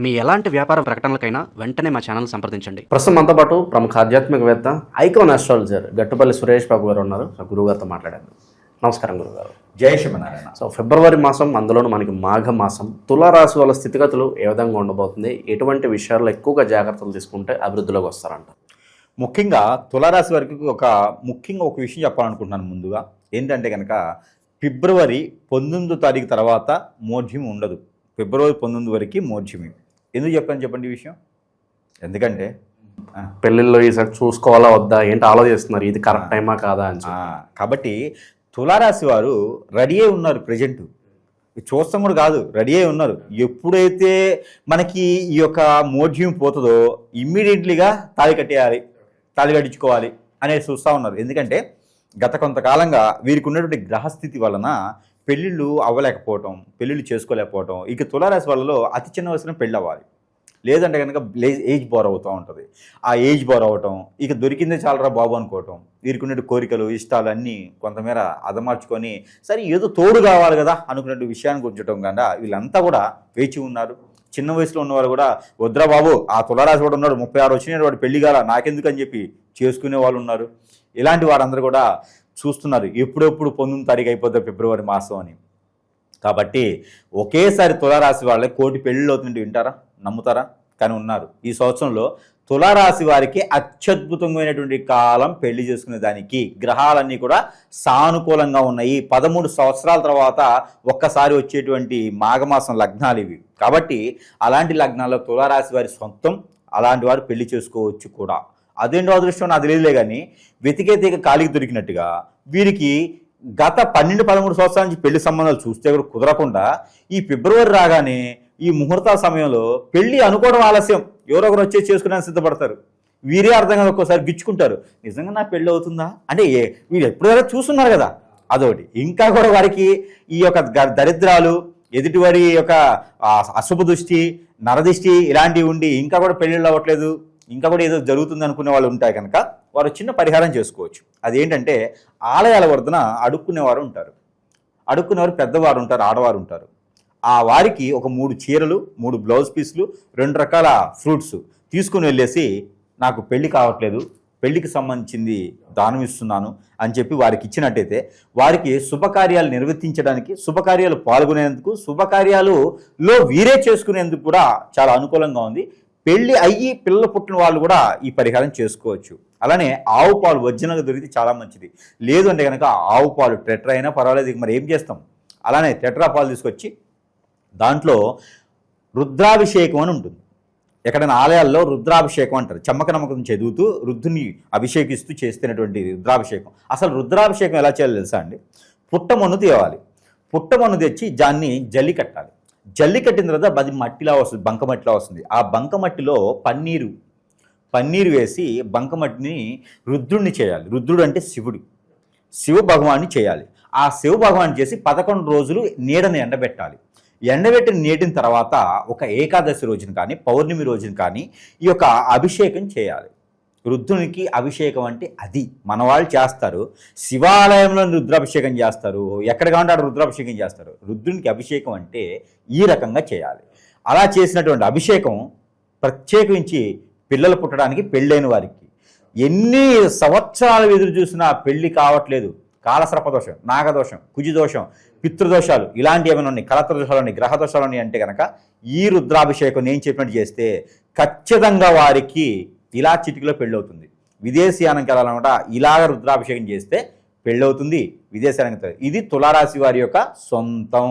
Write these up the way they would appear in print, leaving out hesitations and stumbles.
మీ ఎలాంటి వ్యాపార ప్రకటనలకైనా వెంటనే మా ఛానల్ సంప్రదించండి. ప్రస్తుతం మనతో పాటు ప్రముఖ ఆధ్యాత్మికవేత్త ఐకాన్ ఆస్ట్రాలజర్ గట్టుపల్లి సురేష్ బాబు గారు ఉన్నారు. గురుగారితో మాట్లాడారు. నమస్కారం గురుగారు. జై శ్రీమన్నారాయణ. ఫిబ్రవరి మాసం, అందులోనూ మనకి మాఘ మాసం, తులారాశి వాళ్ళ స్థితిగతులు ఏ విధంగా ఉండబోతుంది, ఎటువంటి విషయాల్లో ఎక్కువగా జాగ్రత్తలు తీసుకుంటే అభివృద్ధిలోకి వస్తారంట? ముఖ్యంగా తులారాశి వారికి ముఖ్యంగా ఒక విషయం చెప్పాలనుకుంటున్నాను. ముందుగా ఏంటంటే కనుక ఫిబ్రవరి 19వ తారీఖు తర్వాత మోఢ్యం ఉండదు. ఫిబ్రవరి 19 వరకు మోఢ్యమి. ఎందుకు చెప్పండి ఈ విషయం? ఎందుకంటే పెళ్ళిళ్ళు ఈసారి చూసుకోవాలా వద్దా ఏంటి ఆలోచిస్తున్నారు, ఇది కరెక్ట్ టైమా కాదా అని. కాబట్టి తులారాశి వారు రెడీ అయి ఉన్నారు. ప్రజెంట్ చూస్తాం కూడా కాదు, రెడీ అయి ఉన్నారు. ఎప్పుడైతే మనకి ఈ యొక్క మోఢ్యం పోతుందో ఇమ్మీడియట్లీగా తాళి కట్టేయాలి, తాళి కట్టించుకోవాలి అనేది చూస్తూ ఉన్నారు. ఎందుకంటే గత కొంతకాలంగా వీరికి ఉన్నటువంటి గ్రహస్థితి వలన పెళ్ళిళ్ళు అవ్వలేకపోవటం, పెళ్ళిళ్ళు చేసుకోలేకపోవటం. ఇక తులారాశి వాళ్ళలో అతి చిన్న వయసులో పెళ్ళి అవ్వాలి, లేదంటే కనుక ఏజ్ బోర్ అవుతూ ఉంటుంది. ఆ ఏజ్ బోర్ అవ్వటం, ఇక దొరికిందే చాలరా బాబు అనుకోవటం, వీరికి ఉన్నట్టు కోరికలు ఇష్టాలు అన్నీ కొంతమేర అదమార్చుకొని సరే ఏదో తోడు కావాలి కదా అనుకున్నట్టు విషయానికి ఉంచడం కన్నా వీళ్ళంతా కూడా వేచి ఉన్నారు. చిన్న వయసులో ఉన్నవారు కూడా వద్రా బాబు, ఆ తులారాశి వాడు ఉన్నాడు, 36 వచ్చిన వాడు పెళ్లి కాల నాకెందుకు అని చెప్పి చేసుకునే వాళ్ళు ఉన్నారు. ఇలాంటి వారందరూ కూడా చూస్తున్నారు ఎప్పుడెప్పుడు 19వ తారీఖు అయిపోతుంది ఫిబ్రవరి మాసం అని. కాబట్టి ఒకేసారి తులారాశి వాళ్ళే 1 కోటి పెళ్ళిళ్ళు అవుతుంటే వింటారా, నమ్ముతారా? కానీ ఉన్నారు. ఈ సంవత్సరంలో తులారాశి వారికి అత్యద్భుతమైనటువంటి కాలం పెళ్లి చేసుకునే దానికి. గ్రహాలన్నీ కూడా సానుకూలంగా ఉన్నాయి. 13 సంవత్సరాల తర్వాత ఒక్కసారి వచ్చేటువంటి మాఘమాసం లగ్నాలు ఇవి. కాబట్టి అలాంటి లగ్నాల్లో తులారాశి వారి సొంతం, అలాంటి వారు పెళ్లి చేసుకోవచ్చు కూడా. అదేంటో అదృష్టం నాకు తెలియదులే, కానీ వెతికే తీగ కాలికి దొరికినట్టుగా వీరికి గత 12-13 సంవత్సరాల నుంచి పెళ్లి సంబంధాలు చూస్తే కూడా కుదరకుండా ఈ ఫిబ్రవరి రాగానే ఈ ముహూర్తాల సమయంలో పెళ్లి అనుకోవడం ఆలస్యం, ఎవరొకరు వచ్చేసి చేసుకునే సిద్ధపడతారు. వీరే అర్థం కాదు, ఒక్కోసారి గిచ్చుకుంటారు, నిజంగా నా పెళ్ళి అవుతుందా అంటే. వీరు ఎప్పుడైనా చూస్తున్నారు కదా, అదొకటి. ఇంకా కూడా వారికి ఈ యొక్క దరిద్రాలు, ఎదుటివారి యొక్క అశుభ దృష్టి, నరదృష్టి ఇలాంటివి ఉండి ఇంకా కూడా పెళ్ళిళ్ళు అవ్వట్లేదు, ఇంకా కూడా ఏదో జరుగుతుంది అనుకునే వాళ్ళు ఉంటాయి కనుక వారు చిన్న పరిహారం చేసుకోవచ్చు. అదేంటంటే ఆలయాల వరదన అడుక్కునేవారు ఉంటారు. అడుక్కునేవారు పెద్దవారు ఉంటారు, ఆడవారు ఉంటారు. ఆ వారికి ఒక 3 చీరలు, 3 బ్లౌజ్ పీసులు, 2 రకాల ఫ్రూట్స్ తీసుకుని వెళ్ళేసి నాకు పెళ్లి కావట్లేదు, పెళ్లికి సంబంధించింది దానం ఇస్తున్నాను అని చెప్పి వారికి ఇచ్చినట్టయితే వారికి శుభకార్యాలు నిర్వర్తించడానికి, శుభకార్యాలు పాల్గొనేందుకు, శుభకార్యాలలో వీరే చేసుకునేందుకు కూడా చాలా అనుకూలంగా ఉంది. పెళ్లి అయ్యి పిల్లలు పుట్టిన వాళ్ళు కూడా ఈ పరిహారం చేసుకోవచ్చు. అలానే ఆవు పాలు ఒరిజినల్గా దొరికితే చాలా మంచిది. లేదు అంటే కనుక ఆవు పాలు టెట్రా అయినా పర్వాలేదు, మరి ఏం చేస్తాం. అలానే టెట్రా పాలు తీసుకొచ్చి దాంట్లో రుద్రాభిషేకం అని ఉంటుంది. ఎక్కడైనా ఆలయాల్లో రుద్రాభిషేకం అంటారు. చమ్మక నమ్మకం చదువుతూ రుద్రుని అభిషేకిస్తూ చేస్తున్నటువంటి రుద్రాభిషేకం. అసలు రుద్రాభిషేకం ఎలా చేయాలో తెలుసా అండి? పుట్టమన్ను తేవాలి. పుట్టమన్ను తెచ్చి దాన్ని జల్లి కట్టాలి. జల్లి కట్టిన తర్వాత అది మట్టిలా వస్తుంది, బంకమట్టిలా వస్తుంది. ఆ బంకమట్టిలో పన్నీరు వేసి బంకమట్టిని రుద్రుడిని చేయాలి. రుద్రుడు అంటే శివుడు, శివ భగవాన్ని చేయాలి. ఆ శివ భగవాన్ని చేసి 11 రోజులు నీడని ఎండబెట్టాలి. ఎండబెట్టిన నీటిన తర్వాత ఒక ఏకాదశి రోజున కానీ పౌర్ణమి రోజున కానీ ఈ యొక్క అభిషేకం చేయాలి. రుద్రునికి అభిషేకం అంటే అది మన వాళ్ళు చేస్తారు. శివాలయంలో రుద్రాభిషేకం చేస్తారు, ఎక్కడ కావాలంటే అక్కడ రుద్రాభిషేకం చేస్తారు. రుద్రునికి అభిషేకం అంటే ఈ రకంగా చేయాలి. అలా చేసినటువంటి అభిషేకం ప్రత్యేకించి పిల్లలు పుట్టడానికి, పెళ్ళైన వారికి ఎన్ని సంవత్సరాలు ఎదురు చూసినా పెళ్లి కావట్లేదు, కాలసర్పదోషం, నాగదోషం, కుజిదోషం, పితృదోషాలు ఇలాంటి ఏమైనా ఉన్నాయి, కలత్ర దోషాలు ఉన్నాయి, గ్రహ దోషాలు ఉన్నాయి అంటే కనుక ఈ రుద్రాభిషేకం నేను చెప్పినట్టు చేస్తే ఖచ్చితంగా వారికి ఇలా చిటికలో పెళ్ళవుతుంది. విదేశీయానంకి వెళ్ళాలన్నమాట, ఇలాగ రుద్రాభిషేకం చేస్తే పెళ్ళవుతుంది, విదేశీయానికి. ఇది తులారాశి వారి యొక్క సొంతం.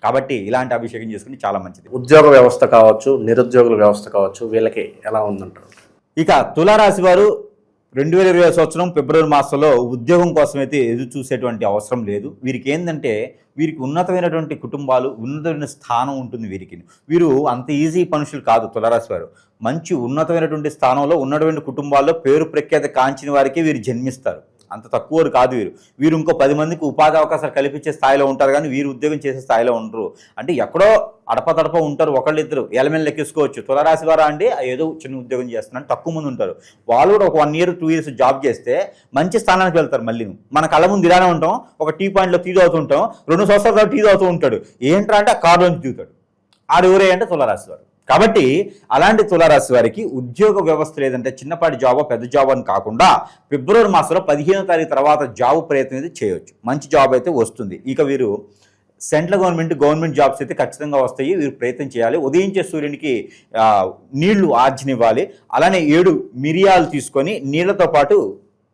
కాబట్టి ఇలాంటి అభిషేకం చేసుకుని చాలా మంచిది. ఉద్యోగ వ్యవస్థ కావచ్చు, నిరుద్యోగుల వ్యవస్థ కావచ్చు, వీళ్ళకి ఎలా ఉందంటారు? ఇక తులారాశి వారు 2020 సంవత్సరం ఫిబ్రవరి మాసంలో ఉద్యోగం కోసం అయితే ఎదురు చూసేటువంటి అవసరం లేదు. వీరికి ఏంటంటే వీరికి ఉన్నతమైనటువంటి కుటుంబాలు, ఉన్నతమైన స్థానం ఉంటుంది వీరికి. వీరు అంత ఈజీ మనుషులు కాదు తులారాశి వారు. మంచి ఉన్నతమైనటువంటి స్థానంలో ఉన్నటువంటి కుటుంబాల్లో పేరు ప్రఖ్యాత కాంచిన వారికి వీరు జన్మిస్తారు. అంత తక్కువ కాదు వీరు. వీరు ఇంకో 10 మందికి ఉపాధి అవకాశాలు కల్పించే స్థాయిలో ఉంటారు, కానీ వీరు ఉద్యోగం చేసే స్థాయిలో ఉండరు. అంటే ఎక్కడో అడపతడప ఉంటారు, ఒకళ్ళిద్దరు ఎలమెన్ లెక్కేసుకోవచ్చు. తులారాశి వారా అంటే ఏదో చిన్న ఉద్యోగం చేస్తున్నాను తక్కువ మంది ఉంటారు. వాళ్ళు కూడా ఒక 1 year 2 years జాబ్ చేస్తే మంచి స్థానానికి వెళ్తారు. మళ్ళీ మన కళ్ళ ముందు ఇలానే ఉంటాం, ఒక టీ పాయింట్లో టీ తాగుతుంటాం, 2 సంవత్సరాల టీ తాగుతూ ఉంటాడు. ఏంట్రా అంటే ఆ కారులోంచి దిగుతాడు. ఆడు ఎవరే అంటే తులారాశి వారు. కాబట్టి అలాంటి తులారాశి వారికి ఉద్యోగ వ్యవస్థ లేదంటే చిన్నపాటి జాబో పెద్ద జాబ్ అని కాకుండా ఫిబ్రవరి మాసంలో 15వ తారీఖు తర్వాత జాబ్ ప్రయత్నం అయితే చేయొచ్చు. మంచి జాబ్ అయితే వస్తుంది. ఇక వీరు సెంట్రల్ గవర్నమెంట్ జాబ్స్ అయితే ఖచ్చితంగా వస్తాయి. వీరు ప్రయత్నం చేయాలి. ఉదయించే సూర్యునికి నీళ్లు ఆర్జనివ్వాలి. అలానే 7 మిరియాలు తీసుకొని నీళ్లతో పాటు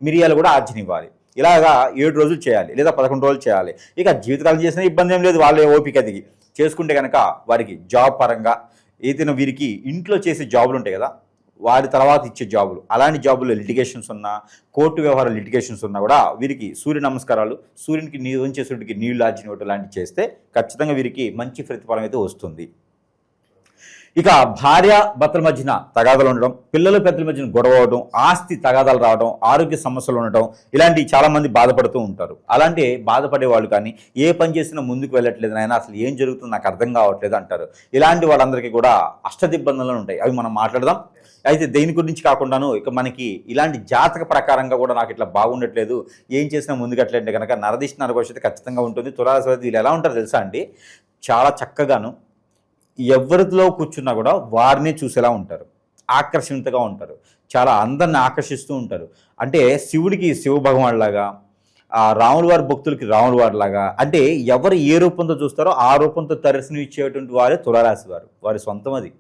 మిరియాలు కూడా ఆర్జనివ్వాలి. ఇలాగా 7 రోజులు చేయాలి లేదా 11 రోజులు చేయాలి. ఇక జీవితకాలం చేసిన ఇబ్బంది ఏం లేదు, వాళ్ళే ఓపిక దిగి చేసుకుంటే కనుక వారికి జాబ్ పరంగా ఏదైనా వీరికి ఇంట్లో చేసే జాబులు ఉంటాయి కదా, వారి తర్వాత ఇచ్చే జాబులు, అలాంటి జాబుల్లో లిటిగేషన్స్ ఉన్నా, కోర్టు వ్యవహార లిటిగేషన్స్ ఉన్నా కూడా వీరికి సూర్య నమస్కారాలు, సూర్యునికి ఉదయించే సూర్యుడికి నీళ్లు ఆర్జనివ్వటం లాంటివి చేస్తే ఖచ్చితంగా వీరికి మంచి ప్రతిఫలం అయితే వస్తుంది. ఇక భార్య భర్తల మధ్యన తగాదాలు ఉండడం, పిల్లల పెద్దల మధ్యన గొడవ అవడం, ఆస్తి తగాదాలు రావడం, ఆరోగ్య సమస్యలు ఉండటం, ఇలాంటివి చాలామంది బాధపడుతూ ఉంటారు. అలాంటి బాధపడే వాళ్ళు కానీ ఏ పని చేసినా ముందుకు వెళ్ళట్లేదు నాయన, అసలు ఏం జరుగుతుందో నాకు అర్థం కావట్లేదు అంటారు. ఇలాంటి వాళ్ళందరికీ కూడా అష్టదిబ్బందులు ఉంటాయి. అవి మనం మాట్లాడదాం. అయితే దేని గురించి కాకుండాను ఇక మనకి ఇలాంటి జాతక ప్రకారంగా కూడా నాకు ఇట్లా బాగుండట్లేదు, ఏం చేసినా ముందుకట్లంటే కనుక నరదిష్టి నరఘోష ఖచ్చితంగా ఉంటుంది. తులారాశి వారు వీళ్ళు ఎలా ఉంటారో తెలుసా అండి, చాలా చక్కగాను ఎవరిలో కూర్చున్నా కూడా వారిని చూసేలా ఉంటారు, ఆకర్షితంగా ఉంటారు, చాలా అందరిని ఆకర్షిస్తూ ఉంటారు. అంటే శివుడికి శివ భగవాన్లాగా, రాముల వారి భక్తులకి రాముల వారిలాగా, అంటే ఎవరు ఏ రూపంతో చూస్తారో ఆ రూపంతో దర్శనం ఇచ్చేటువంటి వారే తులారాశి వారు. వారి సొంతం అది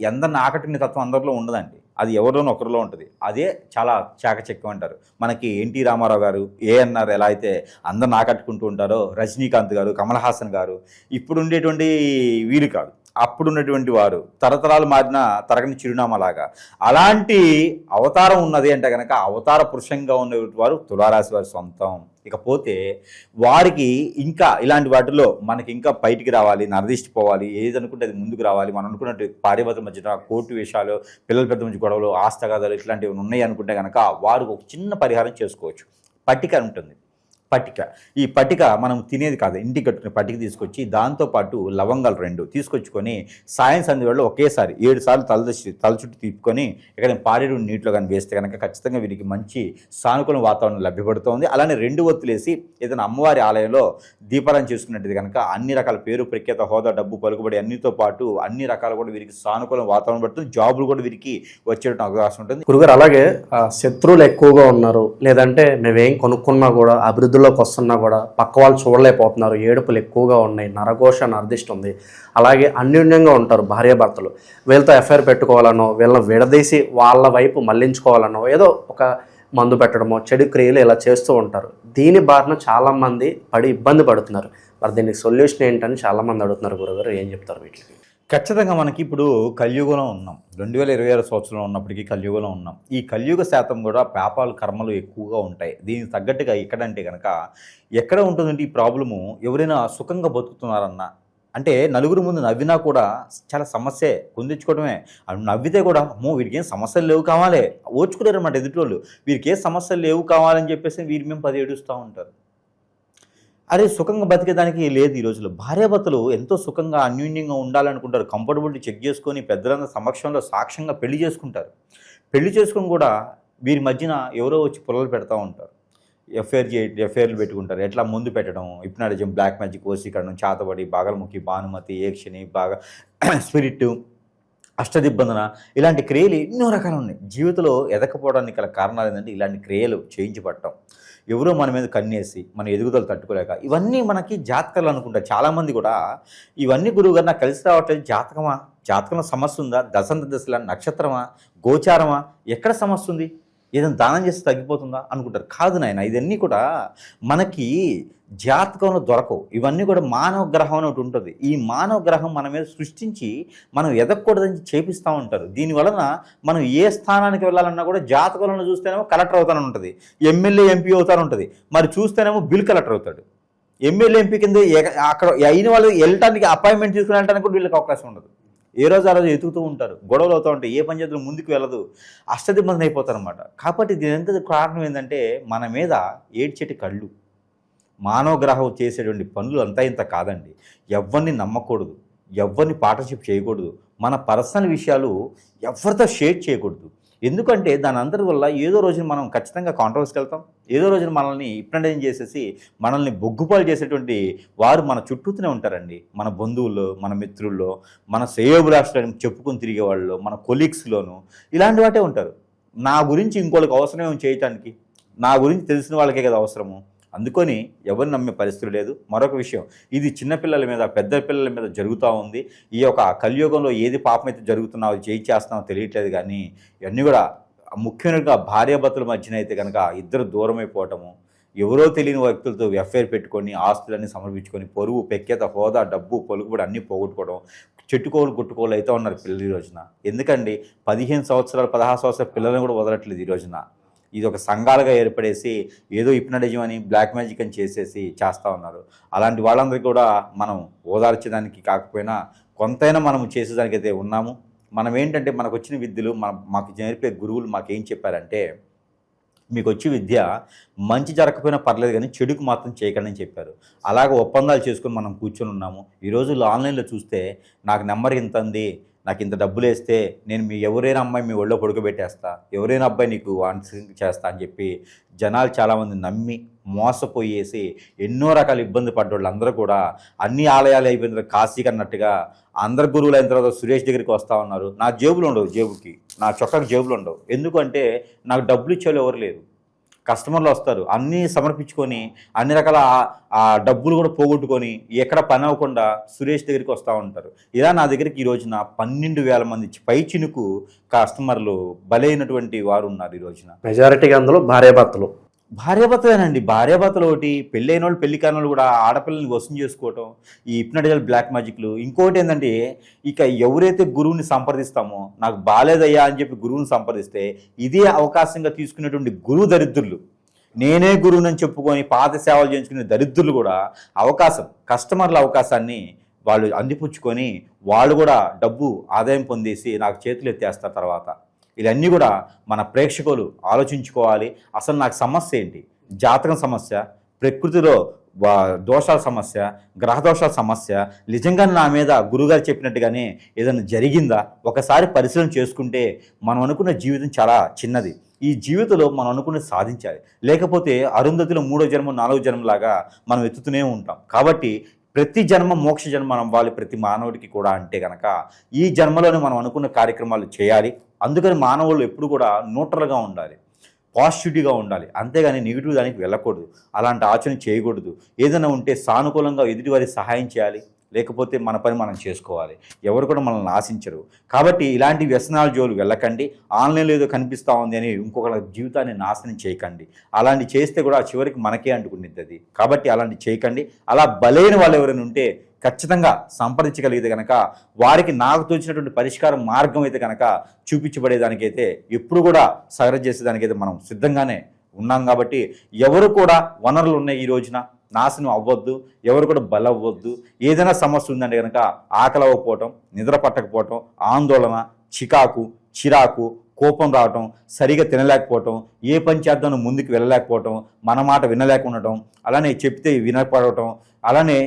ఎందరిని ఆకట్టుకునే తత్వం అందరిలో ఉండదండి, అది ఎవరిలోనూ ఒకరిలో ఉంటుంది. అదే చాలా చాకచక్యం అంటారు. మనకి ఎన్టీ రామారావు గారు, ఏఎన్ఆర్ ఎలా అయితే అందరిని ఆకట్టుకుంటూ ఉంటారో, రజనీకాంత్ గారు, కమల్ హాసన్ గారు, ఇప్పుడు ఉండేటువంటి వీరు కాదు, అప్పుడు ఉన్నటువంటి వారు, తరతరాలు మారిన తరగని చిరునామాలాగా అలాంటి అవతారం ఉన్నది అంటే కనుక అవతార పురుషంగా ఉన్నటువంటి వారు తులారాశి వారి సొంతం. ఇకపోతే వారికి ఇంకా ఇలాంటి వాటిలో మనకి ఇంకా బయటికి రావాలి, నరదిష్టి పోవాలి, ఏదనుకుంటే అది ముందుకు రావాలి, మనం అనుకున్నట్టు భార్యాభర్తల మధ్య కోర్టు విషయాలు, పిల్లల పెద్ద మధ్య గొడవలు, ఆస్తగాదాలు ఇట్లాంటివి ఉన్నాయి అనుకుంటే కనుక వారు ఒక చిన్న పరిహారం చేసుకోవచ్చు. పట్టిక ఉంటుంది. ఈ పట్టిక మనం తినేది కాదు, ఇంటికి కట్టుకునే పట్టిక తీసుకొచ్చి దాంతోపాటు లవంగాలు 2 తీసుకొచ్చుకొని సాయం సంధ్య వేళలో ఒకేసారి 7 సార్లు తల చుట్టూ తిప్పుకొని ఎక్కడ పారేడు నీటిలో కానీ వేస్తే కనుక ఖచ్చితంగా వీరికి మంచి సానుకూల వాతావరణం లభ్యపడుతుంది. అలానే 2 ఒత్తులేసి ఏదైనా అమ్మవారి ఆలయంలో దీపారాధన చేసుకున్నట్టు కనుక అన్ని రకాల పేరు ప్రఖ్యాత, హోదా, డబ్బు, పలుకుబడి అన్నితో పాటు అన్ని రకాలు కూడా వీరికి సానుకూల వాతావరణం పడుతుంది. జాబులు కూడా వీరికి వచ్చేట అవకాశం ఉంటుంది. గురుగారు, అలాగే శత్రువులు ఎక్కువగా ఉన్నారు, లేదంటే మేమేం కొనుక్కున్నా కూడా అభివృద్ధిలోకి వస్తున్నా కూడా పక్క వాళ్ళు చూడలేకపోతున్నారు, ఏడుపులు ఎక్కువగా ఉన్నాయి, నరఘోష నరదిష్టి ఉంది, అలాగే అన్యోన్యంగా ఉంటారు భార్యాభర్తలు, వీళ్ళతో ఎఫ్ఐఆర్ పెట్టుకోవాలనో, వీళ్ళని విడదీసి వాళ్ళ వైపు మళ్లించుకోవాలనో, ఏదో ఒక మందు పెట్టడమో, చెడు క్రియలు ఇలా చేస్తూ ఉంటారు. దీని బారిన చాలామంది పడి ఇబ్బంది పడుతున్నారు. మరి దీనికి సొల్యూషన్ ఏంటని చాలామంది అడుగుతున్నారు. గురుగారు ఏం చెప్తారు వీటికి? ఖచ్చితంగా మనకి ఇప్పుడు కలియుగంలో ఉన్నాం. 2026 సంవత్సరంలో ఉన్నప్పటికీ కలియుగంలో ఉన్నాం. ఈ కలియుగ శాతం కూడా పాపాలు, కర్మలు ఎక్కువగా ఉంటాయి. దీనికి తగ్గట్టుగా ఎక్కడంటే కనుక ఎక్కడ ఉంటుందంటే ఈ ప్రాబ్లము, ఎవరైనా సుఖంగా బతుకుతున్నారన్నా, అంటే నలుగురు ముందు నవ్వినా కూడా చాలా సమస్యే, కొందించుకోవడమే. నవ్వితే కూడా అమ్మో వీరికి ఏం సమస్యలు లేవు కావాలి, ఓర్చుకోలేరు అన్నమాట ఎదుటివాళ్ళు. వీరికి ఏ సమస్యలు లేవు కావాలని చెప్పేసి వీరి మేము 10 ఏడుస్తూ ఉంటారు. అరే సుఖంగా బతికేదానికి లేదు. ఈ రోజుల్లో భార్యాభర్తలు ఎంతో సుఖంగా అన్యోన్యంగా ఉండాలనుకుంటారు. కంఫర్టబిలిటీ చెక్ చేసుకొని పెద్దలందరి సమక్షంలో సాక్ష్యంగా పెళ్లి చేసుకుంటారు. పెళ్లి చేసుకుని కూడా వీరి మధ్యన ఎవరో వచ్చి పొలాలు పెడతా ఉంటారు, ఎఫ్ఐఆర్లు పెట్టుకుంటారు. ఎట్లా ముందు పెట్టడం, హిప్నాటిజం, బ్లాక్ మ్యాజిక్, వశీకరణం, చాతబడి, బాగలముఖి, భానుమతి, ఏక్షిణి, బాగా స్పిరిట్, అష్టదిబ్బందన, ఇలాంటి క్రియలు ఎన్నో రకాలు ఉన్నాయి. జీవితంలో ఎదకపోవడానికి గల కారణాలు ఏంటంటే ఇలాంటి క్రియలు చేయించబడటం, ఎవరో మన మీద కన్నేసి మన ఎదుగుదల తట్టుకోలేక, ఇవన్నీ మనకి జాతకాలు అనుకుంటారు చాలామంది కూడా. ఇవన్నీ గురువుగారు నాకు కలిసి రావట్లేదు, జాతకంలో సమస్య ఉందా, దశల నక్షత్రమా, గోచారమా, ఎక్కడ సమస్య ఉంది, ఏదైనా దానం చేస్తే తగ్గిపోతుందా అనుకుంటారు. కాదు నాయన, ఇవన్నీ కూడా మనకి జాతకంలో దొరకవు. ఇవన్నీ కూడా మానవ గ్రహం అని ఒకటి ఉంటుంది. ఈ మానవ గ్రహం మన మీద సృష్టించి మనం ఎదగకూడదని చేపిస్తూ ఉంటారు. దీనివలన మనం ఏ స్థానానికి వెళ్ళాలన్నా కూడా జాతకంలో చూస్తేనేమో కలెక్టర్ అవుతానని ఉంటుంది, ఎమ్మెల్యే ఎంపీ అవుతాను ఉంటుంది, మరి చూస్తేనేమో బిల్ కలెక్టర్ అవుతాడు. ఎమ్మెల్యే ఎంపీ కింద అక్కడ అయిన వాళ్ళు వెళ్ళటానికి అపాయింట్మెంట్ తీసుకుని వెళ్ళడానికి కూడా వీళ్ళకి అవకాశం ఉండదు. ఏ రోజు ఆ రోజు ఎతుకుతూ ఉంటారు, గొడవలు అవుతూ ఉంటాయి, ఏ పంచాయతీలో ముందుకు వెళ్ళదు, అష్టదిబ్బంది అయిపోతారు అనమాట. కాబట్టి దీని కారణం ఏంటంటే మన మీద ఏడ్చేటి కళ్ళు. మానవ గ్రహం చేసేటువంటి పనులు అంతా ఇంత కాదండి. ఎవరిని నమ్మకూడదు, ఎవరిని పార్ట్నర్షిప్ చేయకూడదు, మన పర్సనల్ విషయాలు ఎవరితో షేర్ చేయకూడదు. ఎందుకంటే దాని అందరి వల్ల ఏదో రోజున మనం ఖచ్చితంగా కాంట్రవర్స్కి వెళ్తాం, ఏదో రోజున మనల్ని హిప్నటైజ్ చేసేసి మనల్ని బొగ్గుపాలు చేసేటువంటి వారు మన చుట్టూతూనే ఉంటారండి. మన బంధువుల్లో, మన మిత్రుల్లో, మన శ్రేయోభిలాషులను చెప్పుకొని తిరిగే వాళ్ళు, మన కొలీగ్స్లోను ఇలాంటి వాటే ఉంటారు. నా గురించి ఇంకోళ్ళకి అవసరమేమో చేయటానికి, నా గురించి తెలిసిన వాళ్ళకే కదా అవసరము. అందుకొని ఎవరిని నమ్మే పరిస్థితి లేదు. మరొక విషయం, ఇది చిన్నపిల్లల మీద పెద్ద పిల్లల మీద జరుగుతూ ఉంది. ఈ యొక్క కలియుగంలో ఏది పాపమైతే జరుగుతున్నావో చేస్తున్నావో తెలియట్లేదు. కానీ ఇవన్నీ కూడా ముఖ్యంగా భార్యాభర్తల మధ్యన అయితే కనుక ఇద్దరు దూరమైపోవటము, ఎవరో తెలియని వ్యక్తులతో ఎఫ్ఐఆర్ పెట్టుకొని ఆస్తులన్నీ సమర్పించుకొని పొరుగు పెక్కేత హోదా డబ్బు పలుకుబడి అన్నీ పోగొట్టుకోవడం, చెట్టుకోలు గుట్టుకోలు అయితే ఉన్నారు పిల్లలు ఈ రోజున. ఎందుకండి 15 సంవత్సరాలు 16 సంవత్సరాల పిల్లలను కూడా వదలట్లేదు ఈ రోజున. ఇది ఒక సంఘాలుగా ఏర్పడేసి ఏదో హిప్నటిజం అని బ్లాక్ మ్యాజిక్ అని చేసేసి చేస్తూ ఉన్నారు. అలాంటి వాళ్ళందరికీ కూడా మనం ఓదార్చడానికి కాకపోయినా కొంతైనా మనం చేసేదానికైతే ఉన్నాము. మనం ఏంటంటే మనకు వచ్చిన విద్యలు మాకు నేర్పే గురువులు మాకేం చెప్పారంటే, మీకు వచ్చి విద్య మంచి జరగకపోయినా పర్లేదు కానీ చెడుకు మాత్రం చేయకండి అని చెప్పారు. అలాగే ఒప్పందాలు చేసుకొని మనం కూర్చొని ఉన్నాము. ఈ రోజుల్లో ఆన్లైన్లో చూస్తే నాకు నెంబర్ ఇంత ఉంది, నాకు ఇంత డబ్బులు వేస్తే నేను ఎవరైనా అమ్మాయి మీ ఒళ్ళో పడుకోబెట్టేస్తా, ఎవరైనా అబ్బాయి నీకు ఆన్సరింగ్ చేస్తా అని చెప్పి జనాలు చాలామంది నమ్మి మోసపోయేసి ఎన్నో రకాల ఇబ్బంది పడ్డోళ్ళు అందరూ కూడా అన్ని ఆలయాలు అయిపోయిన తర్వాత కాశీకి అన్నట్టుగా అందరు గురువులు అయిన తర్వాత సురేష్ దగ్గరికి వస్తూ ఉన్నారు. నా జేబులు ఉండవు, జేబుకి నా చొక్కాకి జేబులు ఉండవు. ఎందుకంటే నాకు డబ్బులు ఇచ్చేవాళ్ళు ఎవరు లేరు. కస్టమర్లు వస్తారు, అన్నీ సమర్పించుకొని అన్ని రకాల ఆ డబ్బులు కూడా పోగొట్టుకొని ఎక్కడ పని అవ్వకుండా సురేష్ దగ్గరికి వస్తూ ఉంటారు. ఇలా నా దగ్గరికి ఈ రోజున 12,000 మంది పై చినుకు కస్టమర్లు బలైనటువంటి వారు ఉన్నారు ఈ రోజున. మెజారిటీగా అందులో భార్యాభర్తలేనండి. భార్యాభర్తలు ఒకటి, పెళ్ళైన వాళ్ళు పెళ్లి కాని వాళ్ళు కూడా ఆడపిల్లల్ని వశం చేసుకోవటం, ఈ హిప్నటిజల్ బ్లాక్ మ్యాజిక్లు. ఇంకోటి ఏంటంటే, ఇక ఎవరైతే గురువుని సంప్రదిస్తామో, నాకు బాలేదయ్యా అని చెప్పి గురువుని సంప్రదిస్తే ఇదే అవకాశంగా తీసుకునేటువంటి గురువు దరిద్రులు, నేనే గురువునని చెప్పుకొని పాత సేవలు చేయించుకునే దరిద్రులు కూడా కస్టమర్ల అవకాశాన్ని వాళ్ళు అందిపుచ్చుకొని వాళ్ళు కూడా డబ్బు ఆదాయం పొందేసి నాకు చేతులు ఎత్తేస్తారు తర్వాత. ఇవన్నీ కూడా మన ప్రేక్షకులు ఆలోచించుకోవాలి. అసలు నాకు సమస్య ఏంటి? జాతకం సమస్య, ప్రకృతిలో దోషాల సమస్య, గ్రహ దోషాల సమస్య, నిజంగా నా మీద గురుగారు చెప్పినట్టుగానే ఏదైనా జరిగిందా? ఒకసారి పరిశీలన చేసుకుంటే మనం అనుకున్న జీవితం చాలా చిన్నది. ఈ జీవితంలో మనం అనుకున్నది సాధించాలి. లేకపోతే అరుంధతిలో 3వ జన్మ 4వ జన్మలాగా మనం ఎత్తుతూనే ఉంటాం. కాబట్టి ప్రతి జన్మ మోక్ష జన్మ అవ్వాలి ప్రతి మానవుడికి కూడా. అంటే కనుక ఈ జన్మలోనే మనం అనుకున్న కార్యక్రమాలు చేయాలి. అందుకని మానవులు ఎప్పుడు కూడా న్యూట్రల్గా ఉండాలి, పాజిటివిటీగా ఉండాలి. అంతేగాని నెగిటివ్ దానికి వెళ్ళకూడదు, అలాంటి ఆచరణ చేయకూడదు. ఏదైనా ఉంటే సానుకూలంగా ఎదుటివారికి సహాయం చేయాలి, లేకపోతే మన పని మనం చేసుకోవాలి. ఎవరు కూడా మనల్ని ఆశించరు. కాబట్టి ఇలాంటి వ్యసనాల జోలు వెళ్ళకండి. ఆన్లైన్లో ఏదో కనిపిస్తూ ఉంది అని ఇంకొకరి జీవితాన్ని నాశనం చేయకండి. అలాంటి చేస్తే కూడా చివరికి మనకే అంటుకునేది అది. కాబట్టి అలాంటి చేయకండి. అలా బలైన వాళ్ళు ఎవరైనా ఉంటే ఖచ్చితంగా సంప్రదించగలిగితే కనుక వారికి నాకు తోచినటువంటి పరిష్కార మార్గం అయితే కనుక చూపించబడేదానికైతే ఎప్పుడు కూడా సహకారం చేసేదానికైతే మనం సిద్ధంగానే ఉన్నాం. కాబట్టి ఎవరు కూడా వనరులు ఉన్నాయి ఈ రోజున నాశనం అవ్వద్దు, ఎవరు కూడా బలవ్వద్దు. ఏదైనా సమస్య ఉందంటే కనుక ఆకలి అవ్వకపోవటం, నిద్ర పట్టకపోవటం, ఆందోళన, చిరాకు, కోపం రావటం, సరిగా తినలేకపోవటం, ఏ పని చేద్దాం ముందుకు వెళ్ళలేకపోవటం, మన మాట వినలేకుండటం, అలానే చెప్తే వినపడటం, అలానే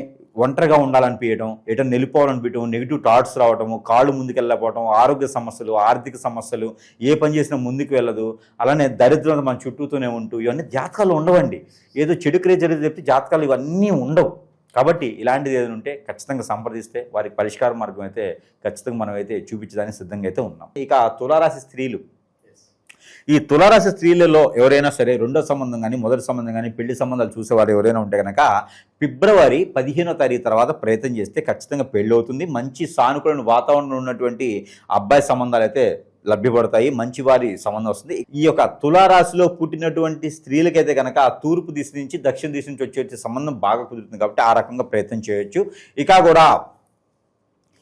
ఒంటరిగా ఉండాలనిపించడం, ఎటన్నా వెళ్ళిపోవాలనిపించడం, నెగిటివ్ థాట్స్ రావటము, కాళ్ళు ముందుకు వెళ్ళకపోవడం, ఆరోగ్య సమస్యలు, ఆర్థిక సమస్యలు, ఏ పని చేసినా ముందుకు వెళ్ళదు, అలానే దరిద్రం మన చుట్టూతోనే ఉంటూ ఇవన్నీ జాతకాలు ఉండవండి. ఏదో చెడు క్రియ జరిగితే చెప్తే జాతకాలు ఇవన్నీ ఉండవు. కాబట్టి ఇలాంటిది ఏదైనా ఉంటే ఖచ్చితంగా సంప్రదిస్తే వారికి పరిష్కార మార్గం అయితే ఖచ్చితంగా మనం అయితే చూపించడానికి సిద్ధంగా అయితే ఉన్నాం. ఇక తులారాశి స్త్రీలు, ఈ తులారాశి స్త్రీలలో ఎవరైనా సరే రెండో సంబంధం కానీ మొదటి సంబంధం కానీ పెళ్లి సంబంధాలు చూసేవారు ఎవరైనా ఉంటే కనుక ఫిబ్రవరి 15వ తారీఖు తర్వాత ప్రయత్నం చేస్తే ఖచ్చితంగా పెళ్ళి అవుతుంది. మంచి సానుకూల వాతావరణం ఉన్నటువంటి అబ్బాయి సంబంధాలు అయితే లభ్యపడతాయి, మంచి వారి సంబంధం వస్తుంది. ఈ యొక్క తులారాశిలో పుట్టినటువంటి స్త్రీలకైతే కనుక తూర్పు దిశ నుంచి దక్షిణ దిశ నుంచి వచ్చే సంబంధం బాగా కుదురుతుంది. కాబట్టి ఆ రకంగా ప్రయత్నం చేయొచ్చు.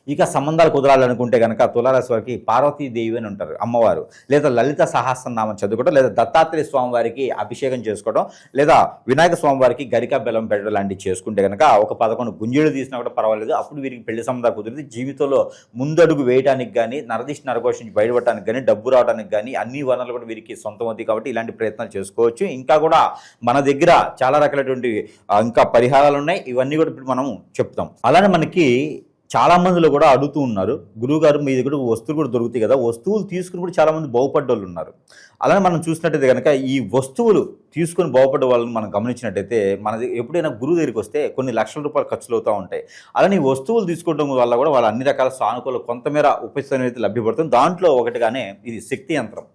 ఇక సంబంధాలు కుదరాలనుకుంటే కనుక తులారాశి వారికి పార్వతీదేవి అని ఉంటారు అమ్మవారు, లేదా లలిత సహస్రనామం చదువుకోవడం, లేదా దత్తాత్రేయ స్వామి వారికి అభిషేకం చేసుకోవడం, లేదా వినాయక స్వామి వారికి గరికా బెల్లం పెట్టడం లాంటివి చేసుకుంటే కనుక ఒక 11 గుంజీలు తీసినా కూడా పర్వాలేదు. అప్పుడు వీరికి పెళ్లి సంబంధాలు కుదిరింది. జీవితంలో ముందడుగు వేయడానికి కానీ, నరదిష్టి నరఘోష నుంచి బయటపడటానికి కానీ, డబ్బు రావడానికి కానీ అన్ని వనరులు కూడా వీరికి సొంతం అవుతాయి. కాబట్టి ఇలాంటి ప్రయత్నాలు చేసుకోవచ్చు. ఇంకా కూడా మన దగ్గర చాలా రకాలైనటువంటి ఇంకా పరిహారాలు ఉన్నాయి. ఇవన్నీ కూడా ఇప్పుడు మనం చెప్తాం. అలానే మనకి చాలా మందిలో కూడా అడుగుతూ ఉన్నారు, గురువుగారు మీ దగ్గర వస్తువులు కూడా దొరుకుతాయి కదా, వస్తువులు తీసుకుని కూడా చాలా మంది బాగుపడ్డ వాళ్ళు ఉన్నారు. అలానే మనం చూసినట్టయితే కనుక ఈ వస్తువులు తీసుకొని బాగుపడ్డ వాళ్ళని మనం గమనించినట్టయితే మనది ఎప్పుడైనా గురువు దగ్గరికి వస్తే కొన్ని లక్షల రూపాయలు ఖర్చులు అవుతూ ఉంటాయి. అలానే ఈ వస్తువులు తీసుకోవడం వల్ల కూడా వాళ్ళు అన్ని రకాల సానుకూల కొంతమేర ఉపశమనం అయితే లభ్యపడుతుంది. దాంట్లో ఒకటిగానే ఇది శక్తి యంత్రం.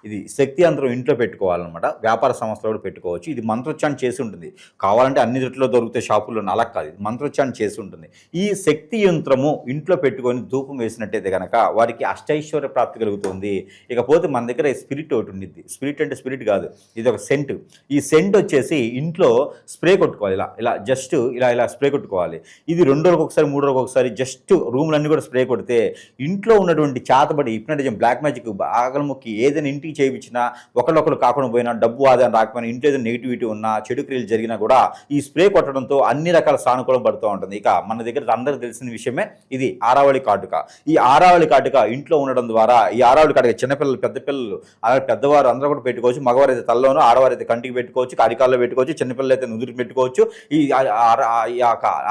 ఇది శక్తి యంత్రం ఇంట్లో పెట్టుకోవాలన్నమాట. వ్యాపార సంస్థలో కూడా పెట్టుకోవచ్చు. ఇది మంత్రోచ్చారణ చేసి ఉంటుంది. కావాలంటే అన్ని రేట్లో దొరికితే షాపుల్లో అలా కాదు, ఇది మంత్రోచ్చారణ చేసి ఉంటుంది. ఈ శక్తి యంత్రము ఇంట్లో పెట్టుకొని ధూపం వేసినట్టయితే కనుక వారికి అష్టైశ్వర్య ప్రాప్తి కలుగుతుంది. ఇకపోతే మన దగ్గర స్పిరిట్ ఒకటి ఉండిద్ది. స్పిరిట్ అంటే స్పిరిట్ కాదు, ఇది ఒక సెంట్. ఈ సెంట్ వచ్చేసి ఇంట్లో స్ప్రే కొట్టుకోవాలి. ఇలా జస్ట్ ఇలా స్ప్రే కొట్టుకోవాలి. ఇది 2 రోజులకు ఒకసారి 3 రోజులకు ఒకసారి జస్ట్ రూమ్లన్నీ కూడా స్ప్రే కొడితే ఇంట్లో ఉన్నటువంటి చేతబడి హిప్నటిజం, బ్లాక్ మ్యాజిక్, ఆగలముక్కి ఏదైనా ఇంటికి చేయించినా, ఒకళ్ళొకరు కాకుండా పోయినా, డబ్బు ఆదాయం రాకపోయినా, ఇంట్లో ఏదైనా నెగిటివిటీ ఉన్నా, చెడు క్రియలు జరిగినా కూడా ఈ స్ప్రే కొట్టడంతో అన్ని రకాల సానుకూలం పడుతూ ఉంటుంది. ఇక మన దగ్గర అందరికీ తెలిసిన విషయమే ఇది ఆరావళి కాటుక. ఈ ఆరావళి కాటుక ఇంట్లో ఉండడం ద్వారా ఈ ఆరావళి కాటుక చిన్నపిల్లలు, పెద్ద పిల్లలు, అలాగే పెద్దవారు అందరూ కూడా పెట్టుకోవచ్చు. మగవారు అయితే తలలోనూ, ఆడవారు అయితే కంటికి పెట్టుకోవచ్చు, కారికాల్లో పెట్టుకోవచ్చు, చిన్నపిల్లలు అయితే నుదురు పెట్టుకోవచ్చు. ఈ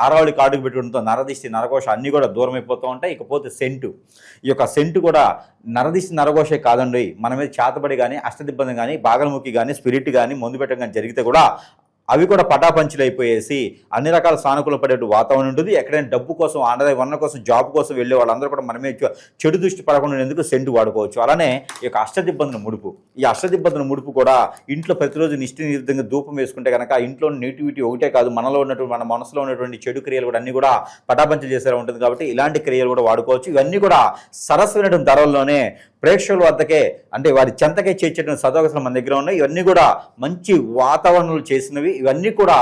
ఆరావళి కాటుకు పెట్టుకోవడంతో నరదిష్టి, నరకోశ అన్నీ కూడా దూరం అయిపోతూ ఉంటాయి. ఇకపోతే సెంటు, ఈ యొక్క సెంటు కూడా నరదిష్టి, నరకోశే కాదండి, మన మీద చేతబడి కానీ, అష్టదిబ్బంది కానీ, బాగలముఖి కానీ, స్పిరిట్ కానీ, మందు పెట్టడం కానీ జరిగితే కూడా అవి కూడా పటాపంచులు అయిపోయేసి అన్ని రకాల సానుకూల పడే వాతావరణం ఉంటుంది. ఎక్కడైనా డబ్బు కోసం, ఆదాయ వనరుల కోసం, జాబ్ కోసం వెళ్ళే వాళ్ళందరూ కూడా మనమే చెడు దృష్టి పడకుండా ఎందుకు సెంటు వాడుకోవచ్చు. అలానే ఈ యొక్క అష్టదిబ్బందుల ముడుపు, ఈ అష్టదిబ్బందుల ముడుపు కూడా ఇంట్లో ప్రతిరోజు నిష్ఠినిధంగా ధూపం వేసుకుంటే కనుక ఇంట్లో నెగిటివిటీ ఒకటే కాదు, మనలో ఉన్నటువంటి, మన మనసులో ఉన్నటువంటి చెడు క్రియలు కూడా అన్ని కూడా పటాపంచలు చేసేలా ఉంటుంది. కాబట్టి ఇలాంటి క్రియలు కూడా వాడుకోవచ్చు. ఇవన్నీ కూడా సరస్వైనటువంటి ధరల్లోనే ప్రేక్షకుల వద్దకే, అంటే వారి చెంతకే చేర్చేటువంటి సదవకాశాలు మన దగ్గర ఉన్నాయి. ఇవన్నీ కూడా మంచి వాతావరణంలో చేసినవి, ఇవన్నీ కూడా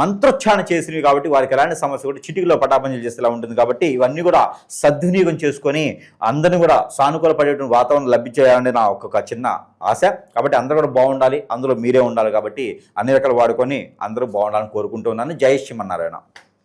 మంత్రోచ్చారణ చేసినవి. కాబట్టి వారికి ఎలాంటి సమస్య కూడా చిటికలో పటాపంచలు చేసేలా ఉంటుంది. కాబట్టి ఇవన్నీ కూడా సద్వినియోగం చేసుకొని అందరినీ కూడా సానుకూల పడేటువంటి వాతావరణం లభించేయాలని నా ఒక చిన్న ఆశ. కాబట్టి అందరూ కూడా బాగుండాలి, అందులో మీరే ఉండాలి. కాబట్టి అన్ని రకాలు వాడుకొని అందరూ బాగుండాలని కోరుకుంటూ ఉన్నాను. జై శ్రీమన్నారాయణ.